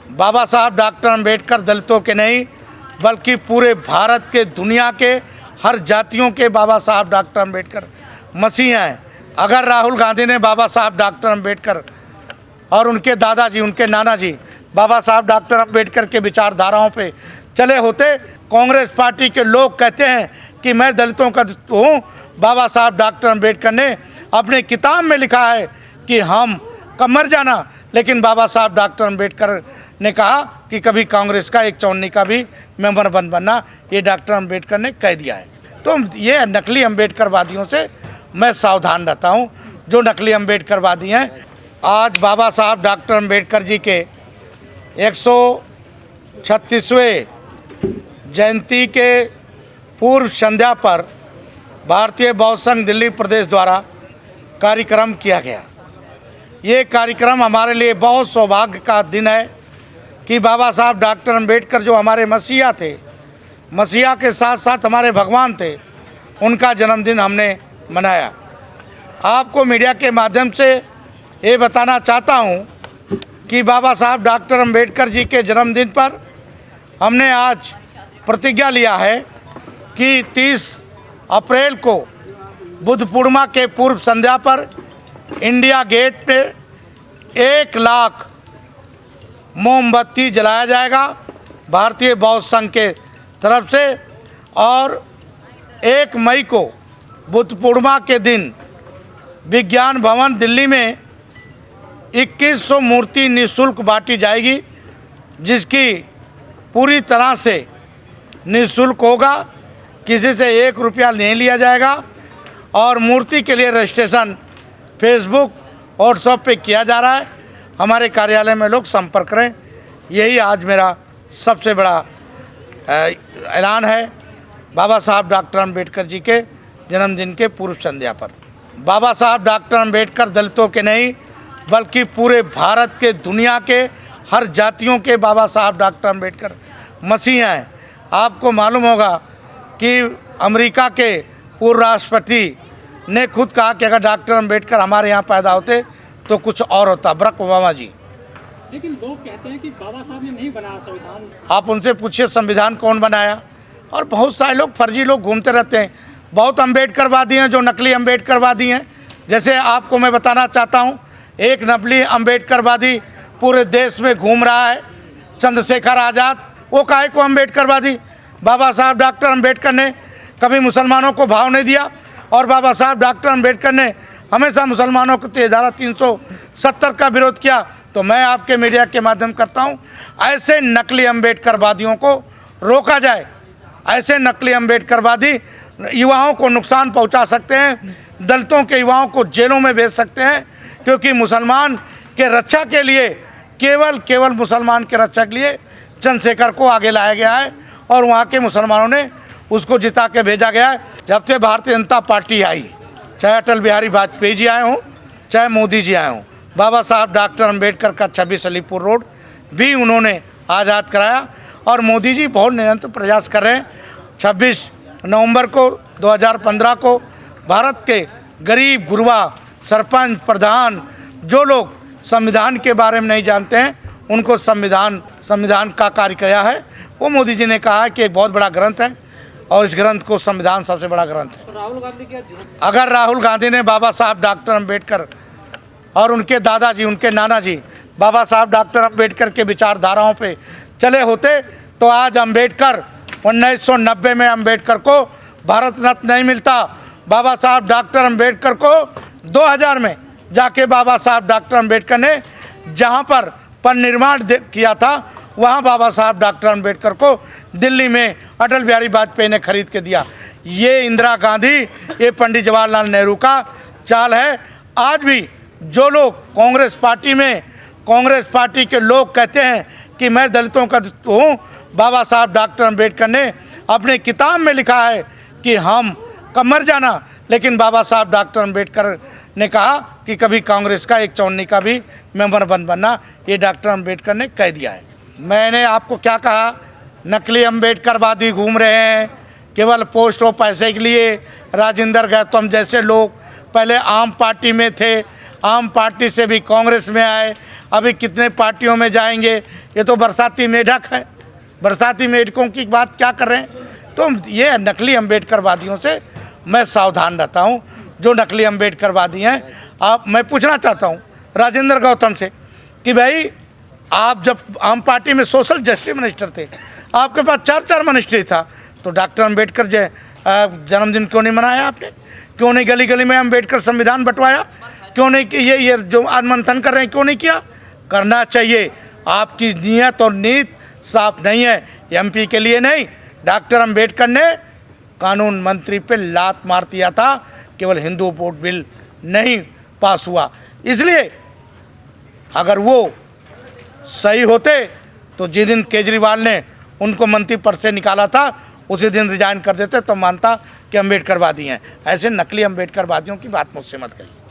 बाबा साहब डॉक्टर अंबेडकर दलितों के नहीं बल्कि पूरे भारत के, दुनिया के हर जातियों के बाबा साहब डॉक्टर अंबेडकर मसीहा हैं। अगर राहुल गांधी ने बाबा साहब डॉक्टर अंबेडकर और उनके दादाजी, उनके नाना जी बाबा साहब डॉक्टर अंबेडकर के विचारधाराओं पे चले होते, कांग्रेस पार्टी के लोग कहते हैं कि मैं दलितों का हूँ। बाबा साहब डॉक्टर अंबेडकर ने अपने किताब में लिखा है कि हम कब मर जाना, लेकिन बाबा साहब डॉक्टर अंबेडकर ने कहा कि कभी कांग्रेस का एक चौनी का भी मेंबर बनना, ये डॉक्टर अंबेडकर ने कह दिया है। तो ये नकली अंबेडकरवादियों से मैं सावधान रहता हूँ, जो नकली अंबेडकरवादी हैं। आज बाबा साहब डॉक्टर अंबेडकर जी के 136वें जयंती के पूर्व संध्या पर भारतीय बौद्ध संघ दिल्ली प्रदेश द्वारा कार्यक्रम किया गया। ये कार्यक्रम हमारे लिए बहुत सौभाग्य का दिन है कि बाबा साहब डॉक्टर अंबेडकर जो हमारे मसीहा थे, मसीहा के साथ साथ हमारे भगवान थे, उनका जन्मदिन हमने मनाया। आपको मीडिया के माध्यम से ये बताना चाहता हूँ कि बाबा साहब डॉक्टर अंबेडकर जी के जन्मदिन पर हमने आज प्रतिज्ञा लिया है कि 30 अप्रैल को बुद्ध पूर्णिमा के पूर्व संध्या पर इंडिया गेट पे 1 लाख मोमबत्ती जलाया जाएगा भारतीय बौद्ध संघ के तरफ से, और 1 मई को बुद्ध पूर्णिमा के दिन विज्ञान भवन दिल्ली में 2100 मूर्ति निःशुल्क बांटी जाएगी, जिसकी पूरी तरह से निःशुल्क होगा, किसी से 1 रुपया नहीं लिया जाएगा। और मूर्ति के लिए रजिस्ट्रेशन फेसबुक व्हाट्सएप पे किया जा रहा है। हमारे कार्यालय में लोग संपर्क करें। यही आज मेरा सबसे बड़ा ऐलान है बाबा साहब डॉक्टर अंबेडकर जी के जन्मदिन के पूर्व संध्या पर। बाबा साहब डॉक्टर अंबेडकर दलितों के नहीं बल्कि पूरे भारत के, दुनिया के हर जातियों के बाबा साहब डॉक्टर अंबेडकर मसीहा हैं। आपको मालूम होगा कि अमेरिका के पूर्व राष्ट्रपति ने खुद कहा कि अगर डॉक्टर अंबेडकर हमारे यहाँ पैदा होते तो कुछ और होता, बराक ओबामा जी। लेकिन लोग कहते हैं कि बाबा साहब ने नहीं बनाया संविधान। आप उनसे पूछिए संविधान कौन बनाया। और बहुत सारे लोग, फर्जी लोग घूमते रहते हैं। बहुत अंबेडकरवादी हैं जो नकली अंबेडकरवादी हैं। जैसे आपको मैं बताना चाहता हूँ, एक नकली अंबेडकरवादी पूरे देश में घूम रहा है, चंद्रशेखर आज़ाद। वो काहे को अंबेडकरवादी? बाबा साहब डॉक्टर अंबेडकर ने कभी मुसलमानों को भाव नहीं दिया, और बाबा साहब डॉक्टर अंबेडकर ने हमेशा मुसलमानों को धारा 370 का विरोध किया। तो मैं आपके मीडिया के माध्यम करता हूं, ऐसे नकली अंबेडकरवादियों को रोका जाए। ऐसे नकली अंबेडकरवादी युवाओं को नुकसान पहुंचा सकते हैं, दलितों के युवाओं को जेलों में भेज सकते हैं, क्योंकि मुसलमान के रक्षा के लिए, केवल मुसलमान के रक्षा के लिए चंद्रशेखर को आगे लाया गया है, और वहाँ के मुसलमानों ने उसको जिता के भेजा गया है। जब से भारतीय जनता पार्टी आई, चाहे अटल बिहारी वाजपेयी जी आए हों, चाहे मोदी जी आए हों, बाबा साहब डॉक्टर अंबेडकर का 26 अलीपुर रोड भी उन्होंने आज़ाद कराया। और मोदी जी बहुत निरंतर प्रयास कर रहे हैं। 26 नवंबर को 2015 को भारत के गरीब गुरबा, सरपंच, प्रधान, जो लोग संविधान के बारे में नहीं जानते हैं, उनको संविधान का कार्य किया है। वो मोदी जी ने कहा है कि एक बहुत बड़ा ग्रंथ है, और इस ग्रंथ को संविधान सबसे बड़ा ग्रंथ है। तो राहुल गांधी क्या? अगर राहुल गांधी ने बाबा साहब डॉक्टर अंबेडकर और उनके दादाजी, उनके नाना जी बाबा साहब डॉक्टर अंबेडकर के विचारधाराओं पे चले होते, तो आज अंबेडकर 1990 में अंबेडकर को भारत रत्न नहीं मिलता। बाबा साहब डॉक्टर अंबेडकर को 2000 में जाके बाबा साहब डॉक्टर अंबेडकर ने जहाँ पर निर्माण किया था, वहाँ बाबा साहब डॉक्टर अंबेडकर को दिल्ली में अटल बिहारी वाजपेयी ने खरीद के दिया। ये इंदिरा गांधी, ये पंडित जवाहरलाल नेहरू का चाल है। आज भी जो लोग कांग्रेस पार्टी के लोग कहते हैं कि मैं दलितों का हूँ, बाबा साहब डॉक्टर अंबेडकर ने अपने किताब में लिखा है कि हम कब मर जाना, लेकिन बाबा साहब डॉक्टर अंबेडकर ने कहा कि कभी कांग्रेस का एक चौनी का भी मेंबर बनना, ये डॉक्टर अंबेडकर ने कह दिया है। मैंने आपको क्या कहा? नकली अंबेडकरवादी घूम रहे हैं केवल पोस्ट और पैसे के लिए। राजेंद्र गौतम जैसे लोग पहले आम पार्टी में थे, आम पार्टी से भी कांग्रेस में आए, अभी कितने पार्टियों में जाएंगे, ये तो बरसाती मेढक है, बरसाती मेढकों की बात क्या कर रहे हैं। तो ये नकली अम्बेडकरवादियों से मैं सावधान रहता हूँ, जो नकली अम्बेडकरवादी हैं। आप मैं पूछना चाहता हूँ राजेंद्र गौतम से कि भाई आप जब आम पार्टी में सोशल जस्टिस मिनिस्टर थे, आपके पास 4 मिनिस्ट्री था, तो डॉक्टर अम्बेडकर जन्मदिन क्यों नहीं मनाया आपने? क्यों नहीं गली गली में अम्बेडकर संविधान बंटवाया? क्यों नहीं कि ये जो आज मंथन कर रहे हैं क्यों नहीं किया? करना चाहिए। आपकी नीयत और नीत साफ नहीं है। एमपी के लिए नहीं, डॉक्टर अम्बेडकर ने कानून मंत्री पे लात मार दिया था, केवल हिंदू वोट बिल नहीं पास हुआ। इसलिए अगर वो सही होते तो जिस दिन केजरीवाल ने उनको मंत्री पद से निकाला था उसी दिन रिजाइन कर देते, तो मानता कि अम्बेडकरवादी हैं। ऐसे नकली अम्बेडकरवादियों की बात मुझसे मत करिए।